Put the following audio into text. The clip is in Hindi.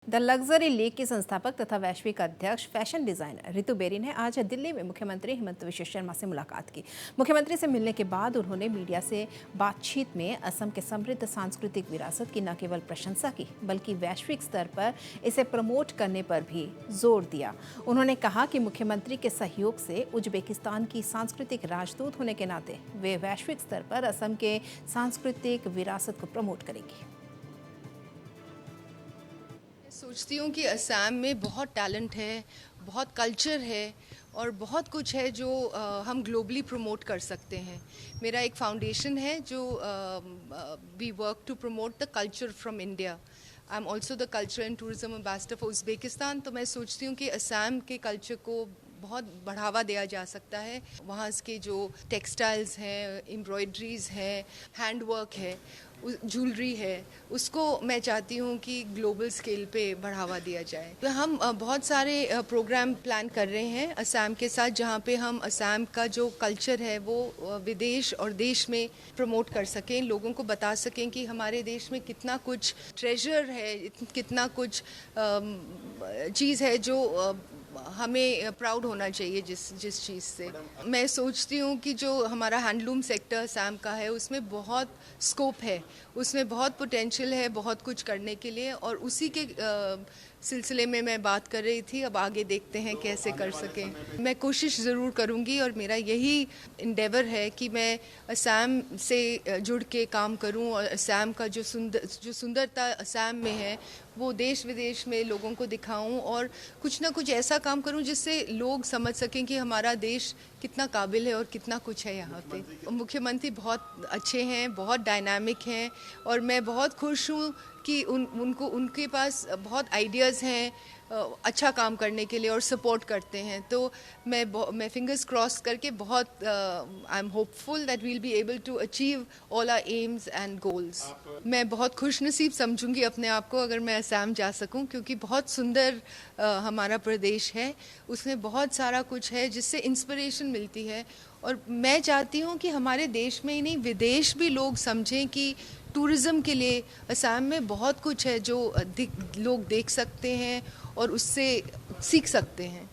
द लग्जरी लीग की संस्थापक तथा वैश्विक अध्यक्ष फैशन डिजाइनर रितु बेरी ने आज दिल्ली में मुख्यमंत्री हेमंत बिश्व शर्मा से मुलाकात की। मुख्यमंत्री से मिलने के बाद उन्होंने मीडिया से बातचीत में असम के समृद्ध सांस्कृतिक विरासत की न केवल प्रशंसा की बल्कि वैश्विक स्तर पर इसे प्रमोट करने पर भी जोर दिया। उन्होंने कहा कि मुख्यमंत्री के सहयोग से उज्बेकिस्तान की सांस्कृतिक राजदूत होने के नाते वे वैश्विक स्तर पर असम के सांस्कृतिक विरासत को प्रमोट करेंगी। सोचती हूँ कि असम में बहुत टैलेंट है, बहुत कल्चर है और बहुत कुछ है जो हम ग्लोबली प्रमोट कर सकते हैं। मेरा एक फाउंडेशन है जो we work to promote the culture from India. I am also the culture and tourism ambassador for Uzbekistan. तो मैं सोचती हूँ कि असम के कल्चर को बहुत बढ़ावा दिया जा सकता है। वहाँ के जो टेक्सटाइल्स हैं, एम्ब्रॉयड्रीज हैं, हैंडवर्क है, ज्वेलरी है, उसको मैं चाहती हूँ कि ग्लोबल स्केल पे बढ़ावा दिया जाए। तो हम बहुत सारे प्रोग्राम प्लान कर रहे हैं असम के साथ, जहाँ पे हम असम का जो कल्चर है वो विदेश और देश में प्रमोट कर सकें, लोगों को बता सकें कि हमारे देश में कितना कुछ ट्रेजर है, कितना कुछ चीज़ है जो हमें प्राउड होना चाहिए जिस चीज़ से। मैं सोचती हूँ कि जो हमारा हैंडलूम सेक्टर असम का है उसमें बहुत स्कोप है, उसमें बहुत पोटेंशियल है बहुत कुछ करने के लिए, और उसी के सिलसिले में मैं बात कर रही थी। अब आगे देखते हैं कैसे कर सकें। मैं कोशिश ज़रूर करूँगी और मेरा यही इंडेवर है कि मैं असम से जुड़ के काम करूँ और असम का जो सुंदरता असम में है वो देश विदेश में लोगों को दिखाऊं और कुछ ना कुछ ऐसा काम करूं जिससे लोग समझ सकें कि हमारा देश कितना काबिल है और कितना कुछ है यहाँ पे। मुख्यमंत्री बहुत अच्छे हैं, बहुत डायनामिक हैं और मैं बहुत खुश हूँ कि उनके पास बहुत आइडियाज़ हैं अच्छा काम करने के लिए और सपोर्ट करते हैं। तो मैं फिंगर्स क्रॉस करके बहुत I am hopeful that we will be able to achieve all our aims and goals. मैं बहुत खुश नसीब समझूंगी अपने आप को अगर मैं असम जा सकूं, क्योंकि बहुत सुंदर हमारा प्रदेश है, उसमें बहुत सारा कुछ है जिससे इंस्पिरेशन मिलती है। और मैं चाहती हूँ कि हमारे देश में ही नहीं विदेश भी लोग समझें कि टूरिज़्म के लिए असम में बहुत कुछ है जो लोग देख सकते हैं और उससे सीख सकते हैं।